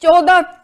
14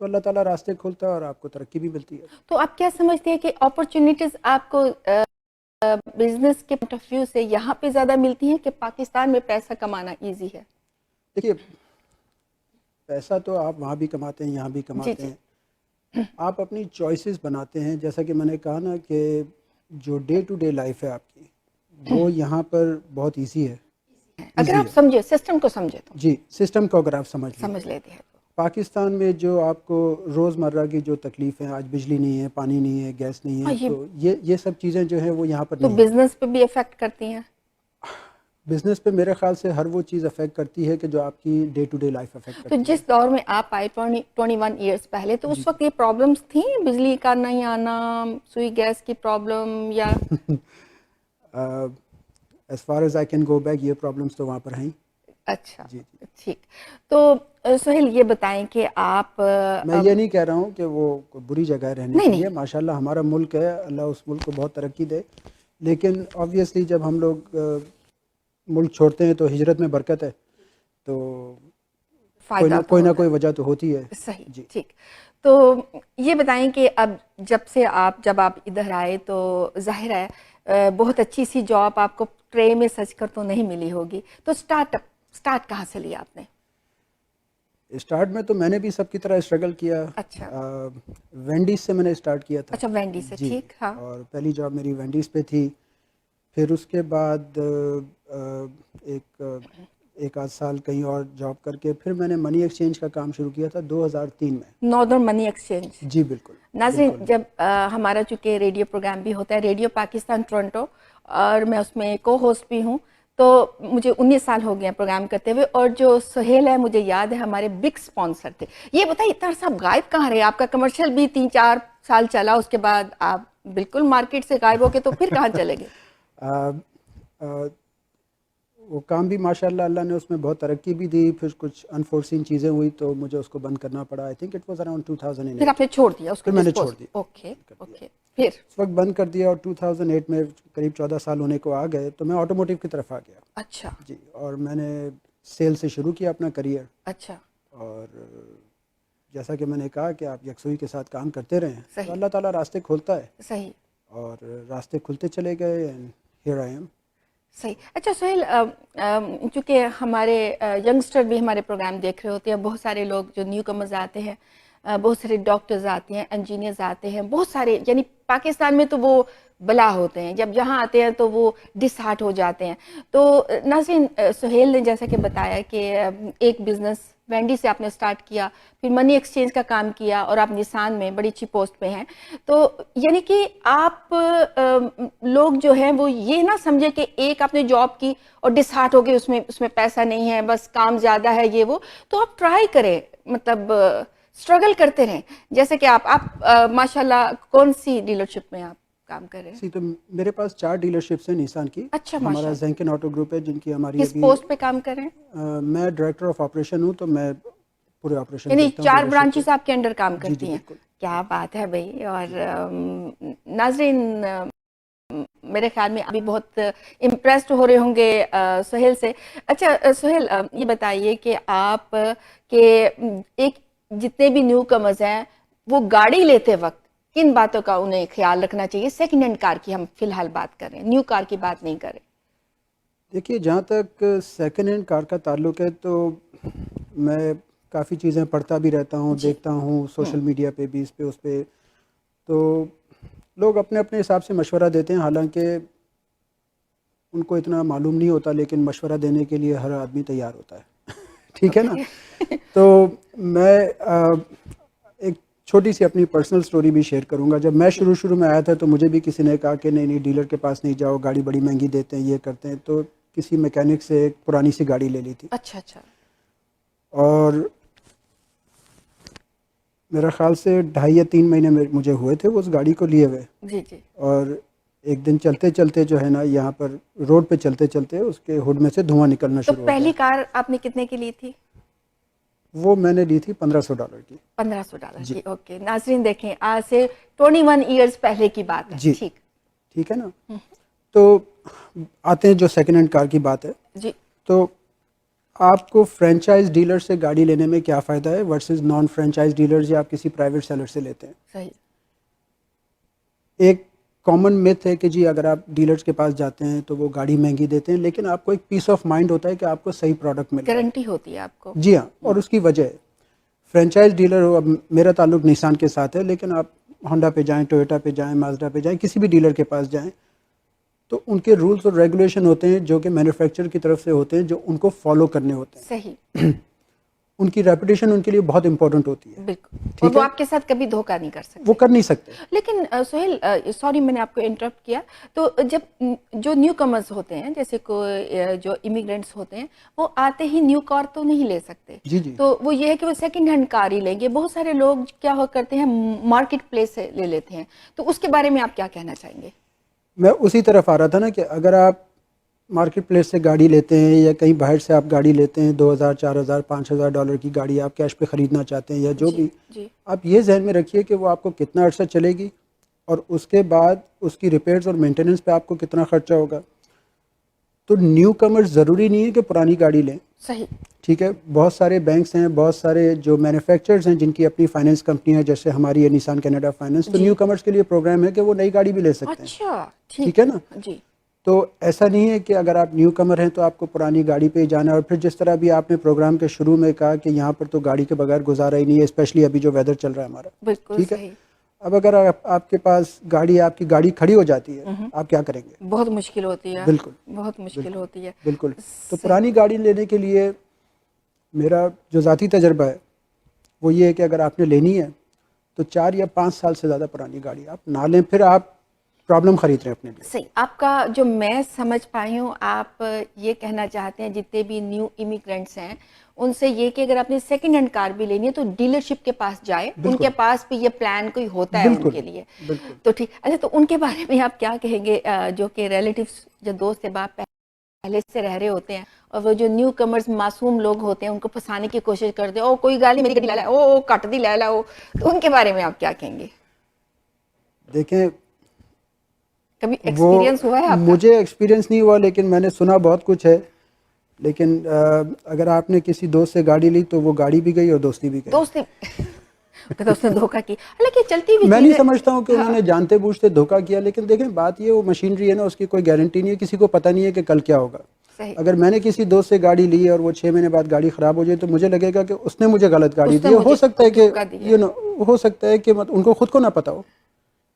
تو اللہ تعالیٰ راستے کھولتا ہے اور آپ کو ترقی بھی ملتی ہے. تو آپ کیا سمجھتے ہیں کہ اپرچونیٹیز آپ کو بزنس کے پوائنٹ آف ویو سے یہاں پہ زیادہ ملتی ہیں کہ پاکستان میں پیسہ کمانا ایزی ہے؟ دیکھیے پیسہ تو آپ وہاں بھی کماتے ہیں یہاں بھی کماتے جی ہیں. آپ اپنی چوائسیز بناتے ہیں. جیسا کہ میں نے کہا نا کہ جو ڈے ٹو ڈے لائف ہے آپ کی وہ یہاں پر بہت ایزی ہے. اگر آپ سمجھے سسٹم کو سمجھے تو جی سسٹم کو اگر آپ سمجھ لیتے ہیں. پاکستان میں جو آپ کو روزمرہ کی جو تکلیف ہیں, آج بجلی نہیں ہے, پانی نہیں ہے, گیس نہیں ہے, تو یہ سب چیزیں جو ہیں وہ یہاں پر تو نہیں ہیں. بزنس پہ بھی افیکٹ کرتی ہیں؟ بزنس پہ میرے خیال سے ہر وہ چیز افیکٹ کرتی ہے کہ جو آپ کی day to day life affect تو کرتی ہے. جس دور میں آپ آئے 21 ایئرس پہلے, تو اس وقت یہ پرابلمس تھیں, بجلی کا نہیں آنا, سوئی گیس کی پرابلم, یا as far as I can go back یہ پرابلمس تو وہاں پر ہیں. اچھا ٹھیک. تو سہیل یہ بتائیں کہ آپ, میں یہ نہیں کہہ رہا ہوں کہ وہ بری جگہ ہے رہنے کے لیے, نہیں, ماشاءاللہ ہمارا ملک ہے, اللہ اس ملک کو بہت ترقی دے, لیکن آبویسلی جب ہم لوگ ملک چھوڑتے ہیں تو ہجرت میں برکت ہے, تو کوئی نہ کوئی وجہ تو ہوتی ہے. صحیح ٹھیک. تو یہ بتائیں کہ اب جب آپ ادھر آئے تو ظاہر ہے بہت اچھی سی جاب آپ کو ٹرے میں سج کر تو نہیں ملی ہوگی, تو اسٹارٹ کہاں سے لیا آپ نے؟ اسٹارٹ میں تو میں نے بھی سب کی طرح اسٹرگل کیا. اچھا, وینڈیز سے میں نے اسٹارٹ کیا تھا. اچھا وینڈی سے, جی, ٹھیک. ہاں, اور پہلی جاب میری وینڈیز پہ تھی. پھر اس کے بعد ایک آدھ سال کہیں اور جاب کر کے پھر میں نے منی ایکسچینج کا کام شروع کیا تھا 2003 میں. ناردرن منی ایکسچینج. جی بالکل. ناظرین, جب ہمارا چونکہ ریڈیو پروگرام بھی ہوتا ہے, ریڈیو پاکستان ٹورنٹو, اور میں اس میں کو ہوسٹ بھی ہوں, تو مجھے 19 سال ہو گئے ہیں پروگرام کرتے ہوئے, اور جو سہیل ہے مجھے یاد ہے ہمارے بگ اسپانسر تھے. یہ بتائیے اتنا عرصہ آپ غائب کہاں رہے؟ آپ کا کمرشل بھی 3-4 سال چلا, اس کے بعد آپ بالکل مارکیٹ سے غائب ہو کے تو پھر کہاں چلے گئے؟ وہ کام بھی ماشاءاللہ اللہ نے اس میں بہت ترقی بھی دی, پھر کچھ انفورسین چیزیں ہوئی تو مجھے اس کو بند کرنا پڑا. I think it was around 2008. پھر آپ نے چھوڑ دیا اس کو؟ پھر میں نے چھوڑ دیا. اوکے, پھر اس وقت بند کر دیا, اور 2008 میں قریب 14 سال ہونے کو آ گئے تو میں آٹوموٹیو کی طرف آ گیا. اچھا جی, اور میں نے سیل سے شروع کیا اپنا کریئر. اچھا, اور جیسا کہ میں نے کہا کہ آپ یکسوئی کے ساتھ کام کرتے رہیں تو اللہ تعالیٰ راستے کھولتا ہے. صحیح. اور راستے کھلتے چلے گئے, اینڈ ہیئر آئی ایم. صحیح. اچھا سہیل, چونکہ ہمارے ینگسٹر بھی ہمارے پروگرام دیکھ رہے ہوتے ہیں, بہت سارے لوگ جو نیو کمرز آتے ہیں, بہت سارے ڈاکٹرز آتے ہیں, انجینئرز آتے ہیں, بہت سارے, یعنی پاکستان میں تو وہ بلا ہوتے ہیں, جب یہاں آتے ہیں تو وہ ڈس ہارٹ ہو جاتے ہیں. تو ناظرین, سہیل نے جیسا کہ بتایا کہ ایک بزنس وینڈی سے آپ نے سٹارٹ کیا, پھر منی ایکسچینج کا کام کیا, اور آپ نسان میں بڑی اچھی پوسٹ پہ ہیں. تو یعنی کہ آپ لوگ جو ہیں وہ یہ نہ سمجھے کہ ایک آپ نے جاب کی اور ڈس ہارٹ ہو گئے, اس میں پیسہ نہیں ہے, بس کام زیادہ ہے, یہ وہ. تو آپ ٹرائی کریں, مطلب اسٹرگل کرتے رہیں. جیسے کہ آپ ماشاءاللہ کون سی ڈیلرشپ میں آپ کام کر رہے ہیں؟ تو میرے پاس 4 ڈیلرشپس ہیں نسان کی. اچھا, ہمارا زینکن آٹو گروپ ہے جن کی ہماری کس پوسٹ پہ کام کر رہے ہیں؟ میں ڈائریکٹر آف آپریشن ہوں, تو میں پورے آپریشن یعنی دیکھتا ہوں. 4 برانچز آپ کے انڈر کام کرتی ہیں. بالکل. کیا بات ہے بھائی. اور ناظرین میرے خیال میں ابھی بہت امپریسڈ ہو رہے ہوں گے سہیل سے. اچھا سہیل, یہ بتائیے کہ آپ کے ایک جتنے بھی نیو کمرز ہیں وہ گاڑی لیتے وقت کن باتوں کا انہیں خیال رکھنا چاہیے؟ سیکنڈ ہینڈ کار کی ہم فی الحال بات کر رہے ہیں, نیو کار کی بات نہیں کر رہے. دیکھیے, جہاں تک سیکنڈ ہینڈ کار کا تعلق ہے تو میں کافی چیزیں پڑھتا بھی رہتا ہوں, دیکھتا ہوں سوشل میڈیا پہ بھی, اس پہ تو لوگ اپنے اپنے حساب سے مشورہ دیتے ہیں, حالانکہ ان کو اتنا معلوم نہیں ہوتا, لیکن مشورہ دینے کے لیے ہر آدمی تیار ہوتا ہے. ٹھیک ہے نا. تو میں ایک چھوٹی سی اپنی پرسنل سٹوری بھی شیئر کروں گا. جب میں شروع میں آیا تھا تو مجھے بھی کسی نے کہا کہ نہیں ڈیلر کے پاس نہیں جاؤ, گاڑی بڑی مہنگی دیتے ہیں, یہ کرتے ہیں. تو کسی میکینک سے ایک پرانی سی گاڑی لے لی تھی. اچھا, اور میرا خیال سے 2.5 یا 3 مہینے مجھے ہوئے تھے اس گاڑی کو لیے ہوئے. جی. اور ایک دن چلتے چلتے جو ہے نا, یہاں پر روڈ پہ چلتے چلتے اس کے ہوڈ میں سے دھواں نکلنا شروع ہو گیا. تو پہلی کار آپ نے کتنے کی لی تھی؟ وہ میں نے لی تھی $1500 کی. $1500 کی. اوکے ناظرین دیکھیں, آج سے 21 ایئرز پہلے کی بات ہے. جی ٹھیک ہے نا. تو آتے ہیں جو سیکنڈ ہینڈ کار کی بات ہے. جی. تو آپ کو فرینچائز ڈیلر سے گاڑی لینے میں کیا فائدہ ہے ورسز نان فرینچائز ڈیلرز یا آپ کسی پرائیویٹ سیلر سے لیتے ہیں؟ صحیح. ایک کامن میتھ ہے کہ جی اگر آپ ڈیلرز کے پاس جاتے ہیں تو وہ گاڑی مہنگی دیتے ہیں، لیکن آپ کو ایک پیس آف مائنڈ ہوتا ہے کہ آپ کو صحیح پروڈکٹ مل رہا ہے. گارنٹی ہوتی ہے آپ کو. جی ہاں، اور اس کی وجہ ہے فرینچائز ڈیلر ہو. اب میرا تعلق نیسان کے ساتھ ہے، لیکن آپ ہونڈا پہ جائیں، ٹویوٹا پہ جائیں، مازدا پہ جائیں، کسی بھی ڈیلر کے پاس جائیں تو ان کے رولز اور ریگولیشن ہوتے ہیں جو کہ مینوفیکچر کی طرف سے ہوتے ہیں، جو ان کو فالو کرنے ہوتے ہیں. صحیح. ان کی ریپوٹیشن ان کے لیے بہت امپورٹنٹ ہوتی ہے. بالکل. اور ٹھیک وہ ہے، آپ کے ساتھ کبھی دھوکہ نہیں کر سکتے. وہ کر نہیں سکتے. لیکن سہیل، سوری میں نے آپ کو انٹرپٹ کیا، تو جب جو نیو کمرز ہوتے ہیں، جیسے کوئی جو امیگرینٹس ہوتے ہیں، وہ آتے ہی نیو کار تو نہیں لے سکتے. جی جی، تو وہ یہ ہے کہ وہ سیکنڈ ہینڈ کار ہی لیں گے. بہت سارے لوگ کیا ہو کرتے ہیں، مارکیٹ پلیس سے لے لیتے ہیں. تو اس کے بارے میں آپ کیا کہنا چاہیں گے؟ میں اسی طرف آ رہا تھا نا کہ اگر آپ مارکیٹ پلیس سے گاڑی لیتے ہیں یا کہیں باہر سے آپ گاڑی لیتے ہیں، $2,000 $4,000 $5,000 کی گاڑی آپ کیش پہ خریدنا چاہتے ہیں یا جو بھی، جی. آپ یہ ذہن میں رکھیے کہ وہ آپ کو کتنا عرصہ چلے گی اور اس کے بعد اس کی ریپیئرز اور مینٹیننس پہ آپ کو کتنا خرچہ ہوگا. تو نیو کمرز ضروری نہیں ہے کہ پرانی گاڑی لیں. صحیح. ٹھیک ہے، بہت سارے بینکس ہیں، بہت سارے جو مینوفیکچررز ہیں جن کی اپنی فائنینس کمپنیاں، جیسے ہماری ہے نیسان کینیڈا فائنینس، تو نیو کمرز کے لیے پروگرام ہے کہ وہ نئی گاڑی بھی لے سکتے ہیں. اچھا، ٹھیک ہے نا. جی. تو ایسا نہیں ہے کہ اگر آپ نیو کمر ہیں تو آپ کو پرانی گاڑی پہ ہی جانا ہے. اور پھر جس طرح بھی آپ نے پروگرام کے شروع میں کہا کہ یہاں پر تو گاڑی کے بغیر گزارا ہی نہیں ہے، اسپیشلی ابھی جو ویدر چل رہا ہے ہمارا. بالکل ٹھیک ہے، صحیح. اب اگر آپ کے پاس آپ کی گاڑی کھڑی ہو جاتی ہے، آپ کیا کریں گے؟ بہت مشکل ہوتی ہے. بالکل بہت مشکل ہوتی ہے. بالکل. تو پرانی گاڑی لینے کے لیے میرا جو ذاتی تجربہ ہے وہ یہ ہے کہ اگر آپ نے لینی ہے تو 4 یا 5 سال سے زیادہ پرانی گاڑی آپ نہ لیں. پھر آپ پرابلم خرید رہے ہیں اپنے لیے. صحیح. آپ کا جو میں سمجھ پائی ہوں، آپ یہ کہنا چاہتے ہیں جتنے بھی نیو امیگرینٹس ہیں ان سے یہ کہ اگر آپ نے سیکنڈ ہینڈ کار بھی لینی ہے تو ڈیلرشپ کے پاس جائے. ان کے پاس بھی یہ پلان کوئی ہوتا ہے ان کے لیے. بالکل. تو ٹھیک. اچھا، تو ان کے بارے میں آپ کیا کہیں گے جو کہ ریلیٹیوز، جو دوست احباب پہلے سے رہ رہے ہوتے ہیں، اور وہ جو نیو کمرز معصوم لوگ ہوتے ہیں ان کو پھنسانے کی کوشش کرتے ہیں، او کوئی گاڑی میری گاڑی لے لا، او کٹ دی لے لا. تو ان کے بارے میں آپ کیا کہیں گے؟ دیکھیں، کبھی وہ ایکسپیرینس ہوا ہے آپ کا؟ مجھے ایکسپیرینس نہیں ہوا، لیکن میں نے سنا بہت کچھ ہے. لیکن اگر آپ نے کسی دوست سے گاڑی لی تو وہ گاڑی بھی گئی اور دوستی بھی گئی. دوست نے دھوکہ کی. حالانکہ چلتی ہوئی میں چیز نہیں ہے. سمجھتا ہوں کہ انہوں نے جانتے بوجھتے دھوکہ کیا. لیکن دیکھیں، بات یہ وہ مشینری ہے نا، اس کی کوئی گارنٹی نہیں ہے، کسی کو پتہ نہیں ہے کہ کل کیا ہوگا. صحیح. اگر میں نے کسی دوست سے گاڑی لی اور وہ 6 مہینے بعد گاڑی خراب ہو جائے تو مجھے لگے گا کہ اس نے مجھے غلط گاڑی اس نے دی ہے. مجھے ہو سکتا ہے کہ دھوکہ دیا. ہو سکتا ہے کہ ان کو خود کو نہ پتہ ہو.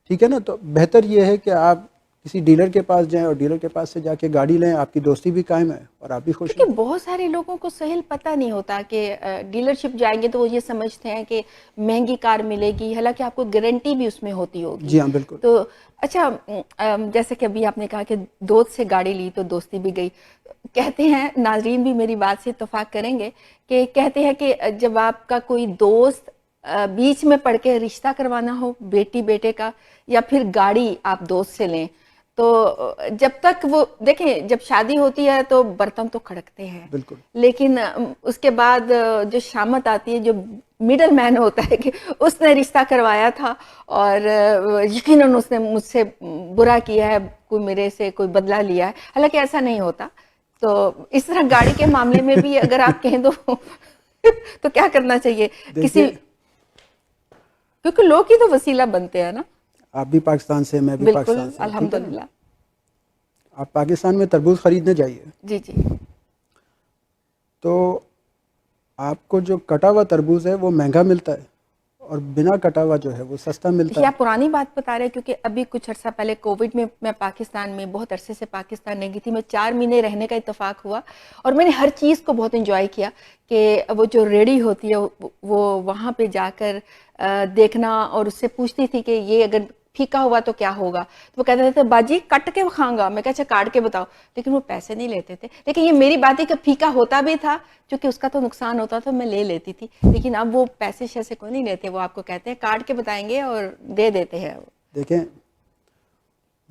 ٹھیک ہے نا. تو بہتر یہ ہے کہ آپ کسی ڈیلر کے پاس جائیں اور ڈیلر کے پاس سے جا کے گاڑی لیں. آپ کی دوستی بھی قائم ہے اور آپ بھی خوش ہیں. کیونکہ بہت سارے لوگوں کو سہیل پتہ نہیں ہوتا کہ ڈیلرشپ جائیں گے تو وہ یہ سمجھتے ہیں کہ مہنگی کار ملے گی، حالانکہ آپ کو گارنٹی بھی اس میں ہوتی ہوگی. جی ہاں، بالکل. تو اچھا، جیسے کہ ابھی آپ نے کہا کہ دوست سے گاڑی لی تو دوستی بھی گئی. کہتے ہیں، ناظرین بھی میری بات سے اتفاق کریں گے، کہ کہتے ہیں کہ جب آپ کا کوئی دوست بیچ میں پڑ کے رشتہ کروانا ہو، بیٹی بیٹے کا، یا پھر گاڑی آپ دوست سے لیں، تو جب تک وہ دیکھیں، جب شادی ہوتی ہے تو برتن تو کھڑکتے ہیں، بالکل. لیکن اس کے بعد جو شامت آتی ہے، جو مڈل مین ہوتا ہے کہ اس نے رشتہ کروایا تھا اور یقیناً اس نے مجھ سے برا کیا ہے، کوئی میرے سے کوئی بدلہ لیا ہے. حالانکہ ایسا نہیں ہوتا. تو اس طرح گاڑی کے معاملے میں بھی اگر آپ کہیں تو کیا کرنا چاہیے کسی، کیونکہ لوگ ہی تو وسیلہ بنتے ہیں نا. آپ بھی پاکستان سے، میں بھی بالکل، پاکستان سے. الحمدللہ. آپ پاکستان میں تربوز خریدنے جائیے. جی جی. تو آپ کو جو کٹا ہوا تربوز ہے وہ مہنگا ملتا ہے اور بنا کٹا ہوا جو ہے وہ سستا ملتا یہ ہے. آپ پرانی بات بتا رہے ہیں، کیونکہ ابھی کچھ عرصہ پہلے کووڈ میں پاکستان میں بہت عرصے سے پاکستان نہیں گئی تھی. میں 4 مہینے رہنے کا اتفاق ہوا اور میں نے ہر چیز کو بہت انجوائے کیا کہ وہ جو ریڑی ہوتی ہے وہ وہاں پہ جا کر دیکھنا، اور اس سے پوچھتی تھی کہ یہ اگر پھیکا ہوا تو کیا ہوگا. تو وہ کہتے تھے باجی کٹ کے کھاؤں گا. میں کہا اچھا کاٹ کے بتاؤ. لیکن وہ پیسے نہیں لیتے تھے. لیکن یہ میری بات ہے کہ پھیکا ہوتا بھی تھا، چونکہ اس کا تو نقصان ہوتا تھا، میں لے لیتی تھی. لیکن اب وہ پیسے شیسے کوئی نہیں لیتے، وہ آپ کو کہتے ہیں کاٹ کے بتائیں گے اور دے دیتے ہیں. دیکھیں،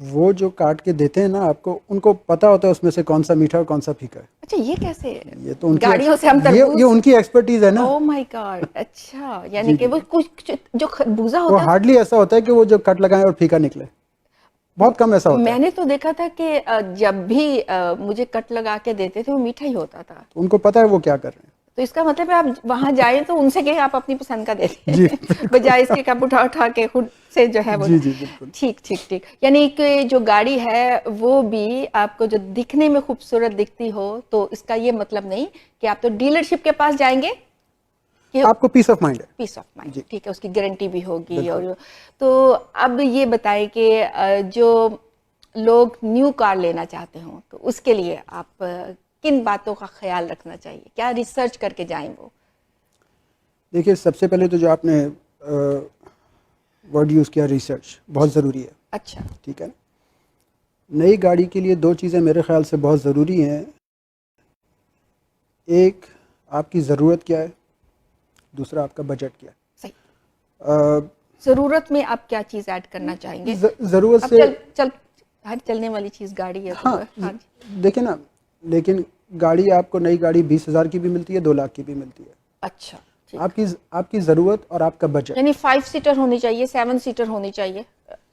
وہ جو کاٹ کے دیتے ہیں نا آپ کو، ان کو پتا ہوتا ہے اس میں سے کون سا میٹھا اور کون سا پھیکا ہے. اچھا، یہ کیسے؟ یہ تو ان کی گاڑیوں سے ہم یہ ان کی ایکسپرٹیز ہے نا. او مائی گاڈ. اچھا، یعنی کہ وہ کچھ جو خربوزہ وہ ہوتا ہے ہارڈلی ایسا ہوتا ہے کہ وہ جو کٹ لگائیں اور پھیکا نکلے. بہت کم ایسا ہوتا ہے. میں نے تو دیکھا تھا کہ جب بھی مجھے کٹ لگا کے دیتے تھے وہ میٹھا ہی ہوتا تھا. ان کو پتا ہے وہ کیا کر رہے ہیں. تو اس کا مطلب ہے آپ وہاں جائیں تو ان سے کہیں آپ اپنی پسند کا دے دیں جی بجائے اس کے کپ اٹھا کے خود سے جو ہے وہ. جی جی بالکل. ٹھیک. یعنی کہ جو گاڑی ہے وہ بھی آپ کو جو دکھنے میں خوبصورت دکھتی ہو تو اس کا یہ مطلب نہیں کہ آپ تو ڈیلر شپ کے پاس جائیں گے کہ آپ کو پیس آف مائنڈ ہے. پیس آف مائنڈ. جی. ٹھیک ہے, اس کی گارنٹی بھی ہوگی. بالکل. اور تو اب یہ بتائیں کہ جو لوگ نیو کار لینا چاہتے ہوں تو اس کے لیے آپ کن باتوں کا خیال رکھنا چاہیے, کیا ریسرچ کر کے جائیں وہ؟ دیکھیے سب سے پہلے تو جو آپ نے ورڈ یوز کیا ریسرچ, بہت ضروری ہے. اچھا. ٹھیک ہے. نئی گاڑی کے لیے دو چیزیں میرے خیال سے بہت ضروری ہیں. ایک آپ کی ضرورت کیا ہے, دوسرا آپ کا بجٹ کیا ہے. صحیح. ضرورت میں آپ کیا چیز ایڈ کرنا چاہیں گے؟ ضرورت سے ہر چلنے والی چیز گاڑی ہے. ہاں دیکھیں نا, لیکن گاڑی آپ کو نئی گاڑی 20,000 کی بھی ملتی ہے, 2 لاکھ کی بھی ملتی ہے. اچھا. آپ کی ضرورت اور آپ کا بجٹ, یعنی 5 سیٹر ہونی چاہیے, 7 سیٹر ہونی چاہیے.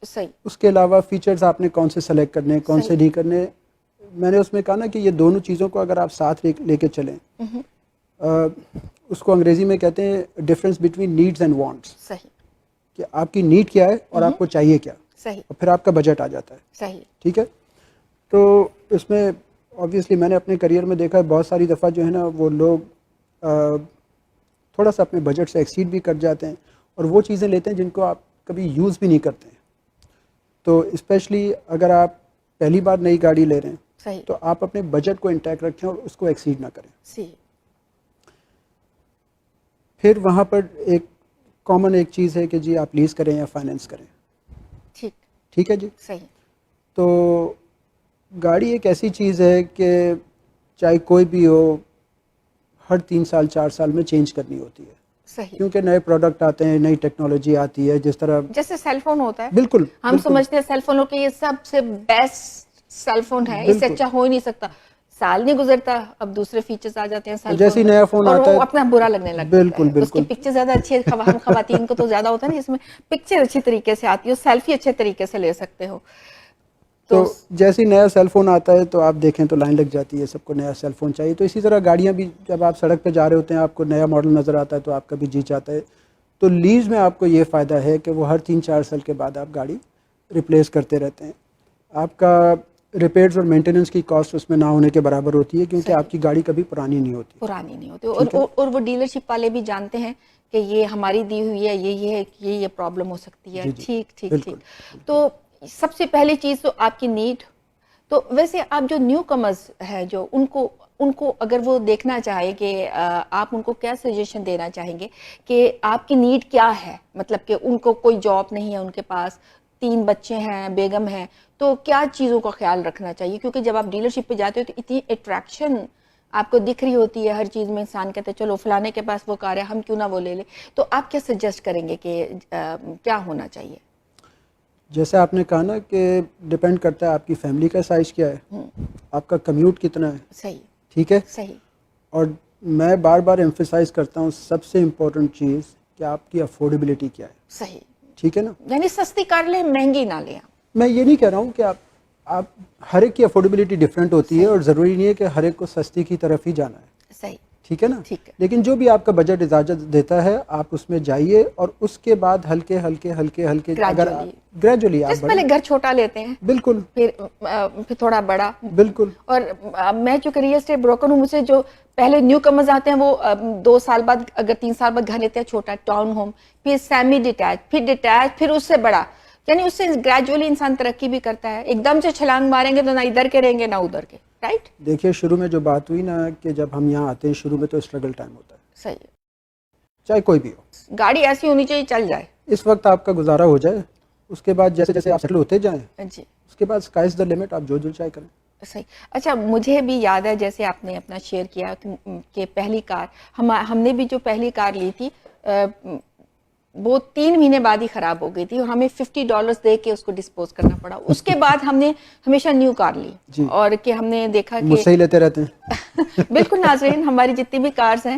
صحیح. اس کے علاوہ فیچرز آپ نے کون سے سلیکٹ کرنے, کون سے نہیں کرنے. میں نے اس میں کہا نا کہ یہ دونوں چیزوں کو اگر آپ ساتھ لے کے چلیں, اس کو انگریزی میں کہتے ہیں difference between needs and wants. صحیح. کہ آپ کی نیڈ کیا ہے اور آپ کو چاہیے کیا. صحیح. اور پھر آپ کا بجٹ آ جاتا ہے. صحیح. ٹھیک ہے. تو اس میں آبویسلی میں نے اپنے کریئر میں دیکھا ہے بہت ساری دفعہ جو ہے نا وہ لوگ تھوڑا سا اپنے بجٹ سے ایکسیڈ بھی کر جاتے ہیں اور وہ چیزیں لیتے ہیں جن کو آپ کبھی یوز بھی نہیں کرتے ہیں. تو اسپیشلی اگر آپ پہلی بار نئی گاڑی لے رہے ہیں صحیح. تو آپ اپنے بجٹ کو انٹیکٹ رکھیں اور اس کو ایکسیڈ نہ کریں. صحیح. پھر وہاں پر ایک کامن ایک چیز ہے کہ جی آپ لیز کریں یا فائنینس کریں. ٹھیک ہے جی. صحیح. تو گاڑی ایک ایسی چیز ہے کہ چاہے کوئی بھی ہو, ہر 3 سال 4 سال میں چینج کرنی ہوتی ہے. صحیح. کیونکہ نئے پروڈکٹ آتے ہیں, نئی ٹیکنالوجی آتی ہے. جس طرح جیسے سیل فون ہوتا ہے, بالکل ہم سمجھتے ہیں سیل فونوں کے یہ سب سے بیسٹ سیل فون ہے, اس سے اچھا ہو ہی نہیں سکتا. سال نہیں گزرتا اب دوسرے فیچرز آ جاتے ہیں سیل جیسے فون نیا فون اور آتا وہ ہے اپنا برا لگنے لگتا ہے. بالکل اس کی پکچر زیادہ اچھی ہے, ہم خواتین کو تو زیادہ ہوتا ہے نا, اس میں پکچر اچھی طریقے سے آتی ہے, سیلفی اچھے طریقے سے لے سکتے ہو. تو جیسے نیا سیل فون آتا ہے تو آپ دیکھیں تو لائن لگ جاتی ہے, سب کو نیا سیل فون چاہیے. تو اسی طرح گاڑیاں بھی جب آپ سڑک پہ جا رہے ہوتے ہیں آپ کو نیا ماڈل نظر آتا ہے تو آپ کا بھی جی چاہتا ہے. تو لیز میں آپ کو یہ فائدہ ہے کہ وہ ہر 3-4 سال کے بعد آپ گاڑی ریپلیس کرتے رہتے ہیں. آپ کا ریپیئرز اور مینٹیننس کی کاسٹ اس میں نہ ہونے کے برابر ہوتی ہے کیونکہ آپ کی گاڑی کبھی پرانی نہیں ہوتی. اور وہ ڈیلر شپ والے بھی جانتے ہیں کہ یہ ہماری دی ہوئی ہے, یہ ہے کہ یہ پرابلم ہو سکتی ہے. ٹھیک. تو سب سے پہلی چیز تو آپ کی نیڈ. تو ویسے آپ جو نیو کمرز ہے جو ان کو اگر وہ دیکھنا چاہے کہ آپ ان کو کیا سجیشن دینا چاہیں گے کہ آپ کی نیڈ کیا ہے, مطلب کہ ان کو کوئی جاب نہیں ہے, ان کے پاس 3 بچے ہیں, بیگم ہیں, تو کیا چیزوں کا خیال رکھنا چاہیے؟ کیونکہ جب آپ ڈیلر شپ پہ جاتے ہو تو اتنی اٹریکشن آپ کو دکھ رہی ہوتی ہے ہر چیز میں, انسان کہتے ہیں چلو فلانے کے پاس وہ کار ہے ہم کیوں نہ وہ لے لیں. تو آپ کیا سجیسٹ کریں گے کہ کیا ہونا چاہیے؟ جیسے آپ نے کہا نا کہ ڈپینڈ کرتا ہے آپ کی فیملی کا سائز کیا ہے, آپ کا کمیوٹ کتنا ہے. صحیح. ٹھیک ہے. صحیح. اور میں بار بار ایمفیسائز کرتا ہوں سب سے امپورٹنٹ چیز کہ آپ کی افورڈیبلٹی کیا ہے. صحیح. ٹھیک ہے نا. یعنی سستی کار لیں, مہنگی نہ لیں. میں یہ نہیں کہہ رہا ہوں کہ آپ ہر ایک کی افورڈیبلٹی ڈفرینٹ ہوتی ہے اور ضروری نہیں ہے کہ ہر ایک کو سستی کی طرف ہی جانا ہے. صحیح. ٹھیک ہے نا. لیکن جو بھی آپ کا بجٹ اجازت دیتا ہے آپ اس میں جائیے اور اس کے بعد ہلکے اگر گریجولی آپ پہلے گھر چھوٹا لیتے ہیں, بالکل, پھر تھوڑا بڑا. بالکل. اور میں چونکہ ریئل اسٹیٹ بروکر ہوں, مجھ سے جو پہلے نیو کمرز آتے ہیں وہ 2 سال بعد اگر 3 سال بعد گھر لیتے ہیں چھوٹا ٹاؤن ہوم, پھر سیمی ڈیٹیچ, پھر ڈیٹیچ, پھر اس سے بڑا. یعنی اس سے گریجولی انسان ترقی بھی کرتا ہے. ایک دم سے چھلانگ ماریں گے تو نہ ادھر کے رہیں گے نہ ادھر کے. رائٹ. دیکھیے شروع میں جو بات ہوئی نا کہ جب ہم یہاں آتے ہیں شروع میں تو اسٹرگل ٹائم ہوتا ہے. صحیح. چاہے کوئی بھی ہو, گاڑی ایسی ہونی چاہیے چل جائے. اس وقت آپ کا گزارا ہو جائے, اس کے بعد جیسے جیسے آپ سیٹل ہوتے جائیں جی, اس کے بعد اسکائی از دا لمٹ, آپ جو چاہے کریں. صحیح. اچھا مجھے بھی یاد ہے جیسے آپ نے اپنا شیئر کیا کہ پہلی کار ہم نے بھی جو پہلی کار لی تھی وہ 3 مہینے بعد ہی خراب ہو گئی تھی اور ہمیں $50 دے کے اس کو ڈسپوز کرنا پڑا. اس کے بعد ہم نے ہمیشہ نیو کار لی اور کہ ہم نے دیکھا کہ مجھ سے ہی لیتے رہتے ہیں. بالکل ناظرین, ہماری جتنی بھی کارز ہیں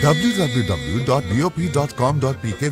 www.bop.com.pk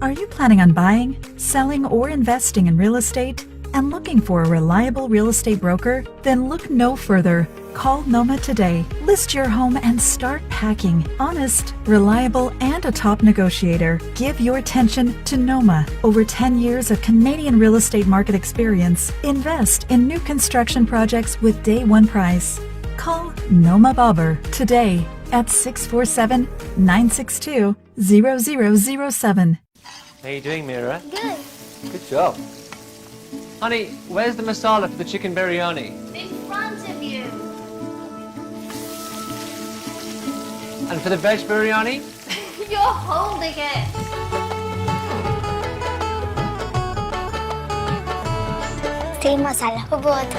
Are you planning on buying, selling, or investing in real estate and looking for a reliable real estate broker? Then look no further. Call Noma today. List your home and start packing. Honest, reliable, and a top negotiator. Give your attention to Noma. Over 10 years of Canadian real estate market experience. Invest in new construction projects with day one price. Call Noma Babur today at 647-962-0007. How you doing, Mira? Good. Good job. Honey, where's the masala for the chicken biryani? In front of you. And for the veg biryani? You're holding it. Team masala for both.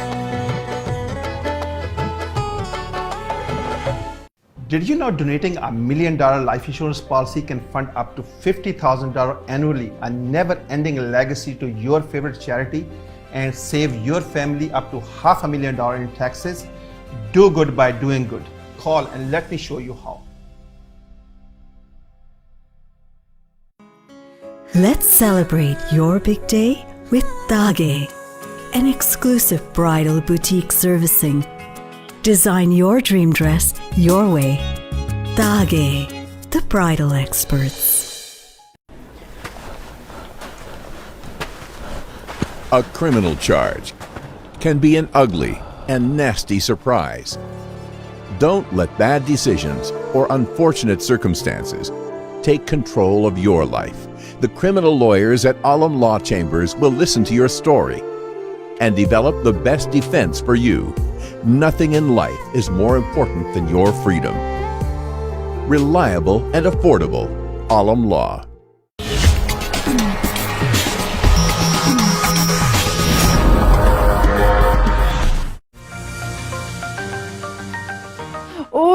Did you know donating $1 million life insurance policy can fund up to $50,000 annually, a never-ending legacy to your favorite charity, and save your family up to $500,000 in taxes? Do good by doing good. Call and let me show you how. Let's celebrate your big day with Dage, an exclusive bridal boutique servicing. Design your dream dress your way. Dage, the bridal experts. A criminal charge can be an ugly and nasty surprise. Don't let bad decisions or unfortunate circumstances take control of your life. The criminal lawyers at Alam Law Chambers will listen to your story and develop the best defense for you. Nothing in life is more important than your freedom. Reliable and affordable. Alam Law.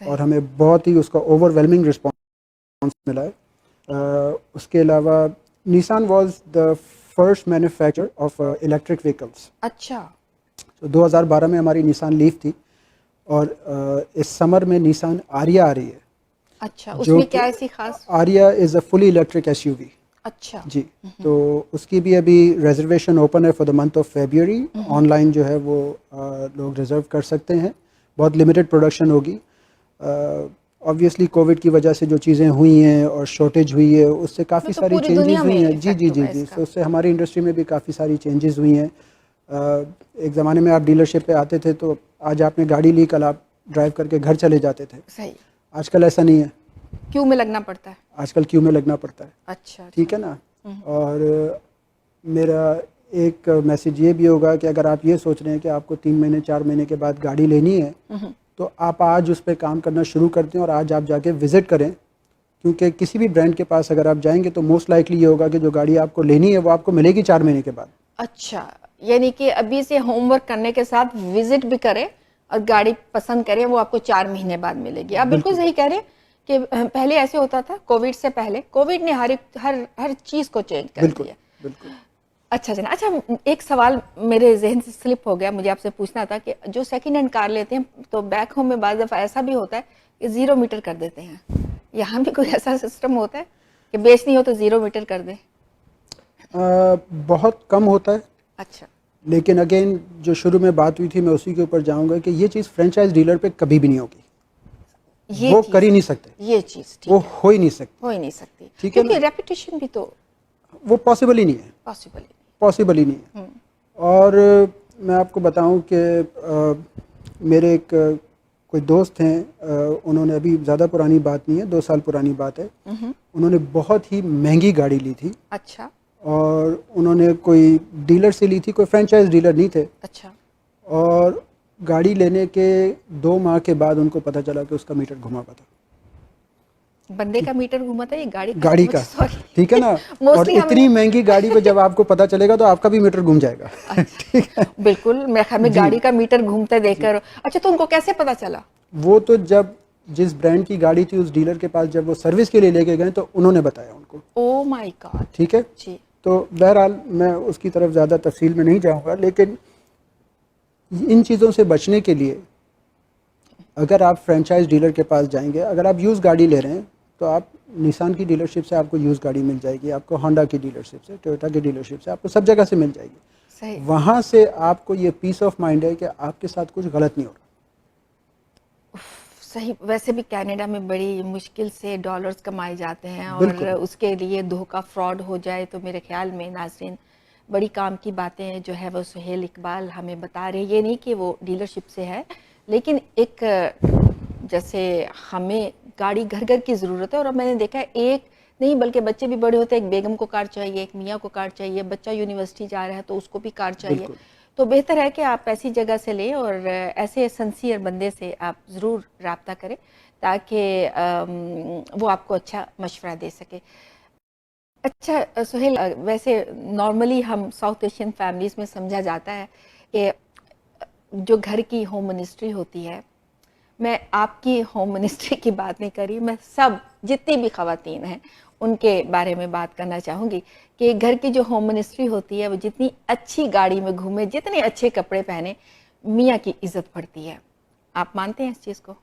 اور ہمیں بہت ہی اس کا over whelming response ملا ہے. اس کے علاوہ Nissan was the first manufacture of electric vehicles. اچھا. 2012 میں ہماری نیسان لیف تھی اور اس سمر میں نیسان آریا آ رہی ہے. اچھا, اس میں کیا ایسی خاص؟ آریا از اے فلی الیکٹرک ایس یو وی. اچھا جی, تو اس کی بھی ابھی ریزرویشن اوپن ہے for the month of February. On line جو ہے وہ لوگ ریزرو کر سکتے ہیں. بہت لمیٹڈ پروڈکشن ہوگی. آبویسلی کووڈ کی وجہ سے جو چیزیں ہوئی ہیں اور شارٹیج ہوئی ہے اس سے کافی ساری چینجز ہوئی ہیں. جی جی جی جی, تو اس سے ہماری انڈسٹری میں بھی کافی ساری چینجز ہوئی ہیں. ایک زمانے میں آپ ڈیلرشپ پہ آتے تھے تو آج آپ نے گاڑی لی, کل آپ ڈرائیو کر کے گھر چلے جاتے تھے. صحیح. آج کل ایسا نہیں ہے. کیوں میں لگنا پڑتا ہے. آج کل کیوں میں لگنا پڑتا ہے. اچھا, ٹھیک ہے نا. اور میرا ایک میسیج یہ بھی ہوگا کہ اگر آپ یہ سوچ رہے ہیں کہ آپ کو 3 مہینے 4 مہینے کے بعد گاڑی لینی ہے تو آپ آج اس پہ کام کرنا شروع کر دیں اور آج آپ جا کے وزٹ کریں, کیونکہ کسی بھی برانڈ کے پاس اگر آپ جائیں گے تو موسٹ لائکلی یہ ہوگا کہ جو گاڑی آپ کو لینی ہے وہ آپ کو ملے گی 4 مہینے کے بعد. اچھا, یعنی کہ ابھی سے ہوم ورک کرنے کے ساتھ وزٹ بھی کریں اور گاڑی پسند کریں, وہ آپ کو 4 مہینے بعد ملے گی. آپ بالکل صحیح کہہ رہے ہیں کہ پہلے ایسے ہوتا تھا. کووڈ سے پہلے کووڈ نے ہر چیز کو چینج کر دیا. بالکل. اچھا جناب, اچھا ایک سوال میرے ذہن سے سلپ ہو گیا, مجھے آپ سے پوچھنا تھا کہ جو سیکنڈ ہینڈ کار لیتے ہیں تو بیک ہوم میں بعض دفعہ ایسا بھی ہوتا ہے کہ 0 میٹر کر دیتے ہیں. یہاں بھی کوئی ایسا سسٹم ہوتا ہے کہ بیچنی ہو تو 0 میٹر کر دیں؟ بہت کم ہوتا ہے. اچھا. لیکن اگین جو شروع میں بات ہوئی تھی میں اسی کے اوپر جاؤں گا کہ یہ چیز فرینچائز ڈیلر پہ کبھی بھی نہیں ہوگی. وہ کر ہی نہیں سکتے یہ چیز. وہ ہو ہی نہیں سکتی. ٹھیک ہے, کیونکہ ریپوٹیشن بھی تو وہ پاسبل ہی نہیں ہے. پاسبل ہی نہیں ہے. اور میں آپ کو بتاؤں کہ میرے ایک کوئی دوست ہیں, انہوں نے ابھی زیادہ پرانی بات نہیں ہے, 2 سال پرانی بات ہے, انہوں نے بہت ہی مہنگی گاڑی لی تھی. اچھا. اور انہوں نے کوئی ڈیلر سے لی تھی, کوئی فرینچائز ڈیلر نہیں تھے. اچھا. اور گاڑی لینے کے 2 ماہ کے بعد ان کو پتہ چلا کہ اس کا میٹر گھما ہوا تھا. بندے کا میٹر گھوما تھا, یہ گاڑی کا. ٹھیک ہے نا. اور اتنی مہنگی گاڑی پہ جب آپ کو پتہ چلے گا تو آپ کا بھی میٹر گھوم جائے گا. بالکل, میرے خیال میں گاڑی کا میٹر گھومتے دیکھ کر. اچھا, تو ان کو کیسے پتہ چلا؟ وہ تو جب جس برانڈ کی گاڑی تھی اس ڈیلر کے پاس جب وہ سروس کے لیے لے کے گئے تو انہوں نے بتایا ان کو. او مائی گاڈ. ٹھیک ہے. جی. تو بہرحال میں اس کی طرف زیادہ تفصیل میں نہیں جاؤں گا, لیکن ان چیزوں سے بچنے کے لیے اگر آپ فرینچائز ڈیلر کے پاس جائیں گے, اگر آپ یوز گاڑی لے رہے ہیں تو آپ نیسان کی ڈیلرشپ سے آپ کو یوز گاڑی مل جائے گی, آپ کو ہونڈا کی ڈیلرشپ سے, ٹویوٹا کی ڈیلرشپ سے, آپ کو سب جگہ سے مل جائے گی. صحیح. وہاں سے آپ کو یہ پیس آف مائنڈ ہے کہ آپ کے ساتھ کچھ غلط نہیں ہو رہا. صحیح. ویسے بھی کینیڈا میں بڑی مشکل سے ڈالرز کمائے جاتے ہیں اور اس کے لیے دھوکہ فراڈ ہو جائے تو میرے خیال میں ناظرین بڑی کام کی باتیں جو ہے وہ سہیل اقبال ہمیں بتا رہے. یہ نہیں کہ وہ ڈیلرشپ سے ہے, لیکن ایک جیسے ہمیں گاڑی گھر گھر کی ضرورت ہے. اور اب میں نے دیکھا ہے ایک نہیں بلکہ بچے بھی بڑے ہوتے ہیں, ایک بیگم کو کار چاہیے, ایک میاں کو کار چاہیے, بچہ یونیورسٹی جا رہا ہے تو اس کو بھی کار چاہیے. تو بہتر ہے کہ آپ ایسی جگہ سے لیں اور ایسے سنسیئر بندے سے آپ ضرور رابطہ کریں تاکہ وہ آپ کو اچھا مشورہ دے سکے. اچھا سہیل, ویسے نارملی ہم ساؤتھ ایشین فیملیز میں سمجھا جاتا ہے کہ جو گھر کی ہوم منسٹری ہوتی ہے, میں آپ کی ہوم منسٹری کی بات نہیں کری, میں سب جتنی بھی خواتین ہیں ان کے بارے میں بات کرنا چاہوں گی کہ گھر کی جو ہوم منسٹری ہوتی ہے وہ جتنی اچھی گاڑی میں گھومے, جتنے اچھے کپڑے پہنے, میاں کی عزت بڑھتی ہے. آپ مانتے ہیں اس چیز کو؟